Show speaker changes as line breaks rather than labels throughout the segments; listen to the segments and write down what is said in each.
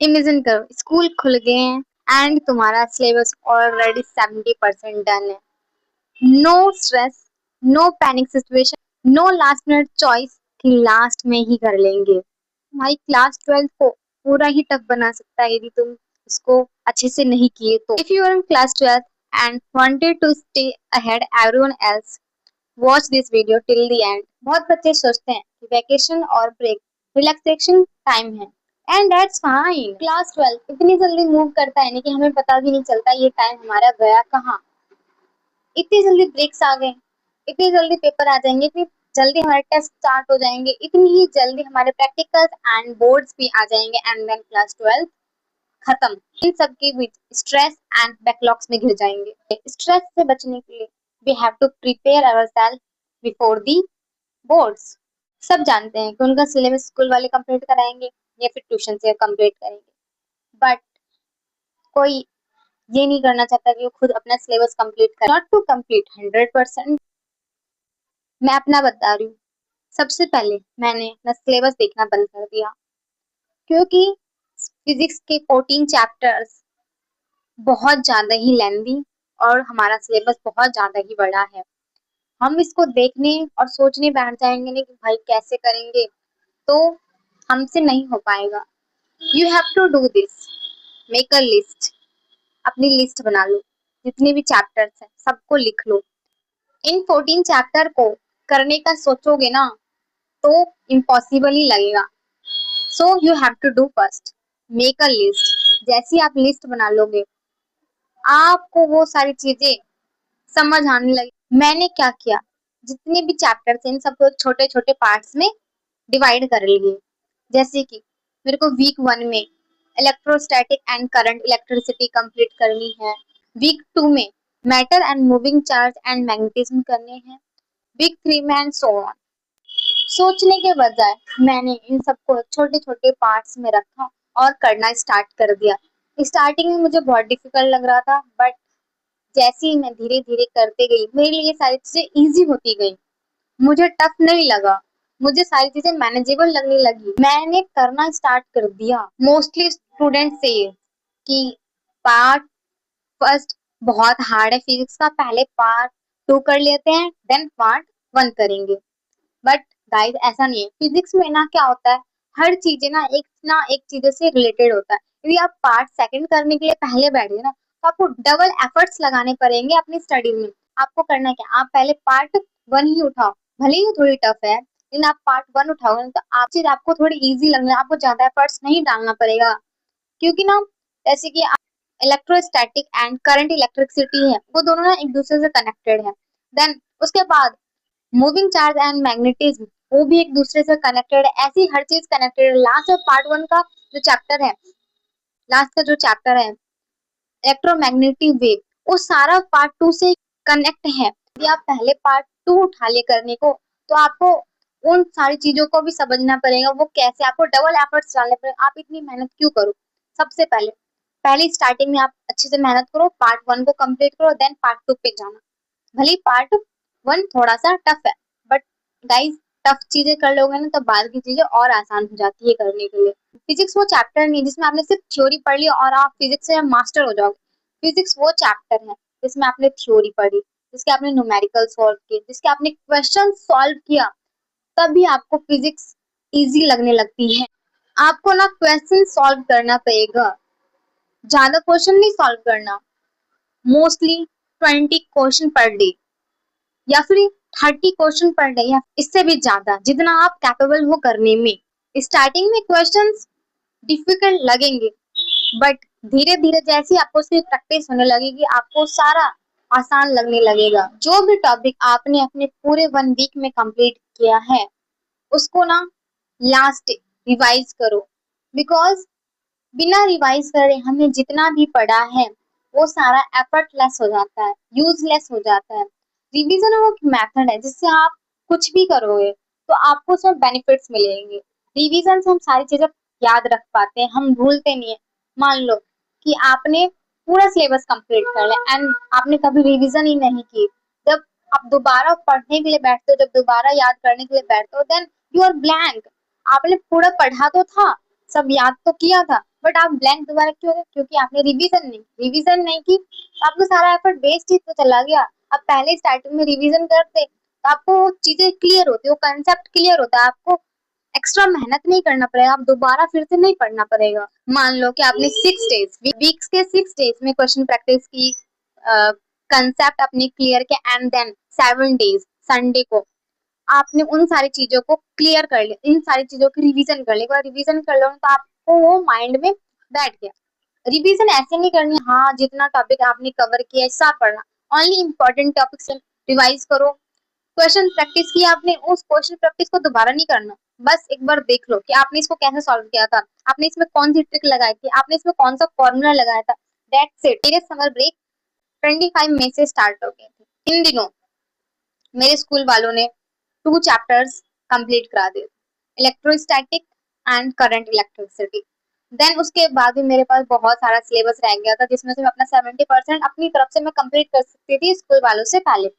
Imagine करो school खुल गए हैं एंड तुम्हारा सिलेबस ऑलरेडी 70% डन है। No stress, no panic situation, no last minute choice कि लास्ट में ही कर लेंगे। तुम्हारी क्लास 12 को पूरा ही टफ बना सकता है यदि तुम इसको अच्छे से नहीं किए तो। If you are in class 12 and wanted to stay ahead everyone else, watch this video till the end. बहुत बच्चे सोचते हैं कि वैकेशन और ब्रेक रिलैक्सेशन टाइम है एंड दैट्स फाइन। क्लास 12 इतनी जल्दी मूव करता है ना कि हमें पता भी नहीं चलता ये टाइम हमारा गया कहाँ। इतनी जल्दी ब्रेक्स आ गए, इतनी जल्दी पेपर आ जाएंगे, इतनी जल्दी हमारे टेस्ट स्टार्ट हो जाएंगे, इतनी ही जल्दी हमारे प्रैक्टिकल्स एंड बोर्ड्स भी आ जाएंगे एंड देन क्लास 12 खत्म। इन सब के बीच स्ट्रेस एंड बैकलॉग्स में घिर जाएंगे। स्ट्रेस से बचने के लिए we have to prepare ourselves before the boards. सब जानते हैं कि उनका सिलेबस स्कूल वाले कंप्लीट कराएंगे या फिर ट्यूशन से कंप्लीट करेंगे, बट कोई ये नहीं करना चाहता कि वो खुद अपना सिलेबस कंप्लीट करे। नॉट टू कंप्लीट 100%, मैं अपना बता रही हूँ। सबसे पहले मैंने अपना सिलेबस देखना बंद कर दिया क्योंकि फिजिक्स के 14 चैप्टर्स बहुत ज्यादा ही लेंदी और हमारा सिलेबस बहुत ज्यादा ही बड़ा है। हम इसको देखने और सोचने बैठ जाएंगे नहीं कि भाई कैसे करेंगे, तो हमसे नहीं हो पाएगा। You have to do this, make a list. अपनी लिस्ट बना लो, जितने भी चैप्टर्स हैं सबको लिख लो। इन 14 चैप्टर को करने का सोचोगे ना तो इम्पॉसिबल ही लगेगा। So you have to do first make a list. जैसी आप लिस्ट बना लोगे आपको वो सारी चीजें समझ आने लगी। मैंने क्या किया, जितने भी चैप्टर थे इन सबको छोटे छोटे पार्ट्स में डिवाइड कर लिए। जैसे कि मेरे को वीक 1 में electrostatic and current electricity complete करनी है, वीक 2 में matter and moving charge and magnetism करने हैं, वीक 3 में एंड सो ऑन। सोचने के बजाय मैंने इन सबको छोटे छोटे पार्ट्स में रखा और करना स्टार्ट कर दिया। स्टार्टिंग में मुझे बहुत डिफिकल्ट लग रहा था, बट जैसे ही मैं धीरे धीरे करते गई मेरे लिए ये सारी चीजें इजी होती गई। मुझे टफ नहीं लगा, मुझे सारी चीजें मैनेजेबल लगने लगी। मैंने करना स्टार्ट कर दिया। मोस्टली स्टूडेंट से कि पार्ट फर्स्ट बहुत हार्ड है फिजिक्स का, पहले पार्ट 2 कर लेते हैं देन पार्ट 1 करेंगे। बट गाइस ऐसा नहीं है। फिजिक्स में ना क्या होता है, हर चीजें ना एक चीज से रिलेटेड होता है। यदि आप पार्ट सेकंड करने के लिए पहले बैठे ना तो आपको डबल एफर्ट्स लगाने पड़ेंगे अपनी स्टडी में। आपको करना क्या, आप पहले पार्ट 1 ही उठाओ, भले ही थोड़ी टफ है लेकिन आप पार्ट 1 उठाओगे तो आप चीज आपको थोड़ी इजी लगने, आपको ज्यादा एफर्ट्स नहीं डालना पड़ेगा। क्योंकि ना जैसे कि इलेक्ट्रोस्टैटिक एंड करंट इलेक्ट्रिसिटी है वो दोनों ना एक दूसरे से कनेक्टेड है। देन उसके बाद मूविंग चार्ज एंड मैग्नेटिज्म वो भी एक दूसरे से कनेक्टेड है। ऐसी हर चीज कनेक्टेड है। लास्ट और पार्ट 1 का जो चैप्टर है, लास्ट का जो चैप्टर है इलेक्ट्रोमैग्नेटिक वेव, वो सारा पार्ट 2 से कनेक्ट है। यदि आप पहले पार्ट 2 उठा ले करने को तो आपको उन सारी चीजों को भी समझना पड़ेगा, वो कैसे, आपको डबल एफर्ट्स डालने पड़ेगा। आप इतनी मेहनत क्यों करो। सबसे पहले पहले स्टार्टिंग में आप अच्छे से मेहनत करो, पार्ट 1 को कंप्लीट करो, देन पार्ट 2 पे जाना। भले पार्ट 1 थोड़ा सा टफ है, बट गाइस टफ चीजें कर लोगे ना तो बाद की चीजें और आसान हो जाती है करने के लिए। फिजिक्स वो चैप्टर नहीं जिसमें आपने सिर्फ थ्योरी पढ़ ली और आप फिजिक्स से मास्टर हो जाओगे। फिजिक्स वो चैप्टर है जिसमें आपने थ्योरी पढ़ी, जिसके आपने न्यूमेरिकल सॉल्व किए, जिसके आपने क्वेश्चन सॉल्व किया, तभी आपको फिजिक्स इजी लगने लगती है। आपको ना क्वेश्चन सॉल्व करना पड़ेगा, ज्यादा क्वेश्चन नहीं सॉल्व करना। मोस्टली 20 क्वेश्चन पर डे या फिर 30 क्वेश्चन पर डे या इससे भी ज्यादा, जितना आप कैपेबल हो करने में। स्टार्टिंग में क्वेश्चंस डिफिकल्ट लगेंगे, बट धीरे धीरे जैसे आपको उसकी प्रैक्टिस होने लगेगी आपको सारा आसान लगने लगेगा। जो भी टॉपिक आपने अपने पूरे 1 वीक में कंप्लीट किया है उसको ना लास्ट रिवाइज करो, बिकॉज बिना रिवाइज करे हमने जितना भी पढ़ा है वो सारा एफर्टलेस हो जाता है, यूजलेस हो जाता है। रिवीजन वो मेथड है जिससे आप कुछ भी करोगे तो आपको उसमें बेनिफिट्स मिलेंगे। रिवीजन से हम सारी चीजें याद रख पाते हैं, हम भूलते नहीं है। मान लो कि आपने पूरा सिलेबस कंप्लीट कर लिया एंड आपने कभी रिवीजन ही नहीं की, जब आप दोबारा पढ़ने के लिए बैठते हो, जब दोबारा याद करने के लिए बैठते हो, देन यू आर ब्लैंक। आपने पूरा पढ़ा तो था, सब याद तो किया था, बट आप ब्लैंक दोबारा क्यों गए? क्योंकि आपने रिवीजन नहीं की, तो आपका सारा एफर्ट वेस्ट ही तो चला गया। आप पहले स्टार्टिंग में रिवीजन करते तो आपको वो चीजें क्लियर होती, वो कंसेप्ट क्लियर होता है, आपको एक्स्ट्रा मेहनत नहीं करना पड़ेगा, आप दोबारा फिर से नहीं पढ़ना पड़ेगा। मान लो कि आपने 6 डेज, वीक्स के 6 डेज में क्वेश्चन प्रैक्टिस की, कंसेप्ट अपने क्लियर के, एंड देन 7 डेज संडे को आपने उन सारी चीजों को क्लियर कर लिया, इन सारी चीजों की रिवीजन कर ली। एक बार रिवीजन कर लो तो आपको वो माइंड में बैठ गया। रिवीजन ऐसे नहीं करनी, हाँ जितना टॉपिक आपने कवर किया है सब पढ़ना, ओनली इम्पोर्टेंट टॉपिक से रिवाइज करो। क्वेश्चन प्रैक्टिस किया आपने, उस क्वेश्चन प्रैक्टिस को दोबारा नहीं करना, बस एक बार देख लो कि आपने इसको कैसे सॉल्व किया था, आपने इसमें कौन सी ट्रिक लगाई थी, आपने इसमें कौन सा फॉर्मूला लगाया था। That's it. मेरे समर ब्रेक 25 मई से स्टार्ट हो गए थे। इन दिनों मेरे स्कूल वालों ने 2 चैप्टर्स कंप्लीट करा दिए, electrostatic and current electricity. Then उसके बाद भी मेरे पास बहुत सारा सिलेबस रह गया था, जिसमें से मैं अपना 70% अपनी तरफ से मैं कंप्लीट कर सकती थी स्कूल वालों से पहले।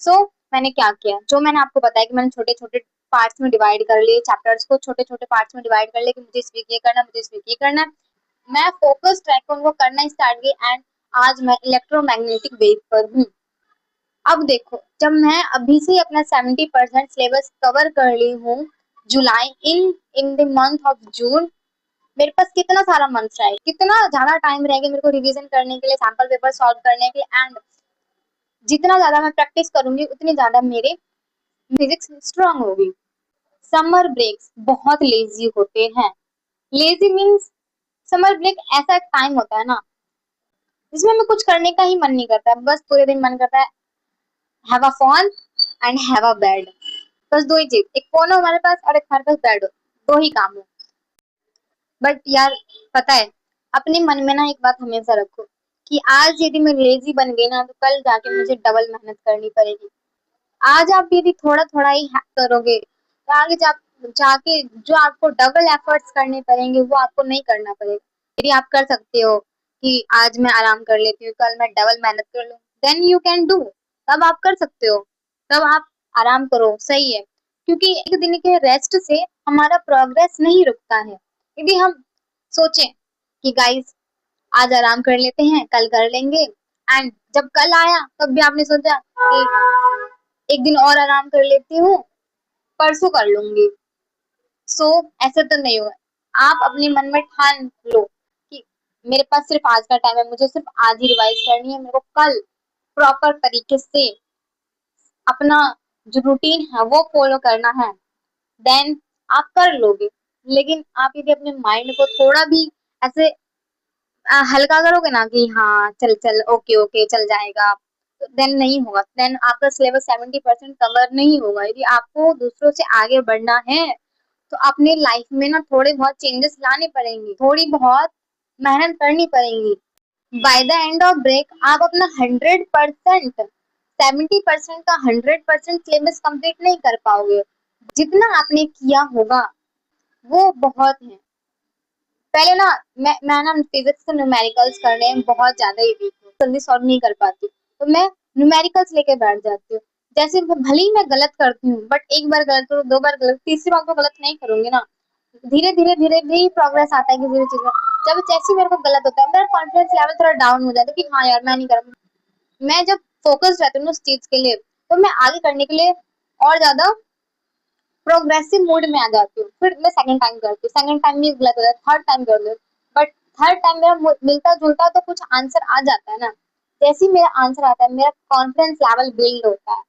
सो मैंने क्या किया, जो मैंने आपको बताया कि मैंने छोटे छोटे पार्ट्स में डिवाइड कर लिए, चैप्टर्स को छोटे छोटे पार्ट्स में डिवाइड कर लिए कि मुझे इस वीक ये करना है, मुझे इस वीक ये करना है। मैं फोकस ट्रैक पर उनको करना स्टार्ट की, एंड आज मैं इलेक्ट्रोमैग्नेटिक वेव पर हूँ। अब देखो, जब मैं अभी से अपना 70% सिलेबस कवर कर ली हूँ, July in in the month of June, मेरे पास कितना सारा मंथ है, कितना ज्यादा टाइम रहेगा मेरे को रिवीजन करने के लिए, सैंपल पेपर सॉल्व करने के लिए। एंड जितना ज्यादा मैं प्रैक्टिस करूंगी उतनी ज्यादा मेरे फिजिक्स स्ट्रांग होगी। समर ब्रेक्स बहुत लेजी होते हैं। लेजी मीन्स समर ब्रेक ऐसा टाइम होता है ना, जिसमें हमें कुछ करने का ही मन नहीं करता है, बस पूरे दिन मन करता है have a fun and have a bed. बस दो ही चीज, एक फोन हो हमारे पास और एक हमारे पास बेड हो, दो ही काम हो। बट यार पता है, अपने मन में ना एक बात हमेशा रखो कि आज यदि मैं लेजी बन गई ना, तो कल जाके मुझे डबल मेहनत करनी पड़ेगी। आज आप यदि थोड़ा थोड़ा ही करोगे, तो आगे जाके जो आपको डबल एफर्ट्स करने पड़ेंगे वो आपको नहीं करना पड़ेगा। यदि आप कर सकते हो कि आज मैं आराम कर लेती हूँ, कल मैं डबल मेहनत कर लूँ, देन यू कैन डू, तब आप कर सकते हो, तब आप आराम करो, सही है। क्योंकि एक दिन के रेस्ट से हमारा प्रोग्रेस नहीं रुकता है। यदि हम सोचें कि गाइस आज आराम कर लेते हैं, कल कर लेंगे, एंड जब कल आया तब भी आपने सोचा कि एक दिन और आराम कर लेती हूँ, परसों कर लूंगी। सो ऐसा तो नहीं होगा। आप अपने मन में ठान लो कि मेरे पास सिर्फ आज का टाइम है, मुझे सिर्फ आज ही रिवाइज करनी है, मेरे को कल प्रॉपर तरीके से अपना जो रूटीन है वो फॉलो करना है, देन आप कर लोगे। लेकिन आप यदि अपने माइंड को थोड़ा भी ऐसे हल्का करोगे ना कि हाँ चल चल ओके ओके चल जाएगा, तो देन नहीं होगा, देन आपका सिलेबस 70% कवर नहीं होगा। यदि आपको दूसरों से आगे बढ़ना है तो अपने लाइफ में ना थोड़े बहुत चेंजेस लाने पड़ेंगे, थोड़ी बहुत मेहनत करनी पड़ेगी। By the end of break आप अपना 100%, 70% का 100% सिलेबस कंप्लीट नहीं कर पाओगे। जितना आपने किया होगा वो बहुत है। पहले ना मैं ना फिजिक्स के न्यूमेरिकल्स करने में बहुत ज्यादा ही वीक हूँ, जल्दी सॉल्व नहीं कर पाती, तो मैं न्यूमेरिकल्स लेके बैठ जाती हूँ। जैसे भले ही मैं गलत करती हूँ, बट एक बार गलत करूँ, दो बार गलत, तीसरी बार तो गलत नहीं करूंगी ना। धीरे धीरे प्रोग्रेस आता है किसी भी चीज में। जब जैसे मेरे को गलत होता है, मेरा कॉन्फिडेंस लेवल थोड़ा डाउन हो जाता है कि हाँ यार मैं नहीं कर, मैं जब फोकस रहती हूँ उस चीज के लिए, तो मैं आगे करने के लिए और ज्यादा प्रोग्रेसिव मोड में आ जाती हूँ। फिर मैं सेकंड टाइम करती हूँ, सेकंड टाइम भी गलत होता है, थर्ड टाइम कर लो, बट थर्ड टाइम मेरा मिलता जुलता तो कुछ आंसर आ जाता है ना। जैसे ही मेरा आंसर आता है, मेरा कॉन्फिडेंस लेवल बिल्ड होता है,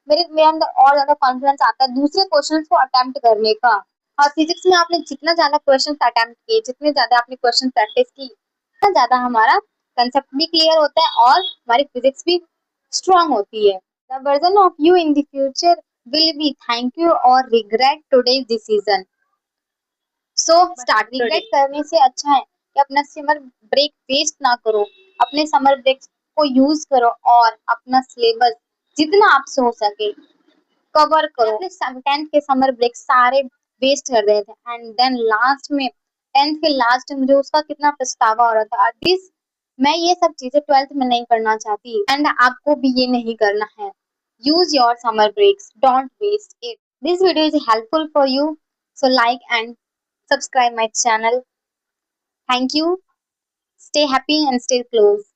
मेरे अंदर और ज्यादा कॉन्फिडेंस आता है दूसरे क्वेश्चन को अटेम्प्ट करने का। और फिजिक्स में आपने जितना ज्यादा क्वेश्चन अटेम्प्ट किए, जितने ज्यादा आपने क्वेश्चन प्रैक्टिस की, उतना ज्यादा हमारा कंसेप्ट भी क्लियर होता है और हमारी फिजिक्स भी स्ट्रांग होती है। The version of you in the future will be thank you or regret today's decision. So start regret करने से अच्छा है कि अपना समर ब्रेक वेस्ट ना करो, अपने समर ब्रेक को यूज करो और अपना सिलेबस जितना आपसे हो सके कवर करो। अपने 10th के समर ब्रेक सारे वेस्ट कर रहे थे, एंड देन लास्ट में 10th के लास्ट में मुझे उसका कितना पछतावा हो रहा था। एटलीस्ट मैं ये सब चीजें 12th में नहीं करना चाहती, एंड आपको भी ये नहीं करना है। Use your summer breaks, don't waste it. This video is helpful for you, so like and subscribe my channel. Thank you. Stay happy and stay close.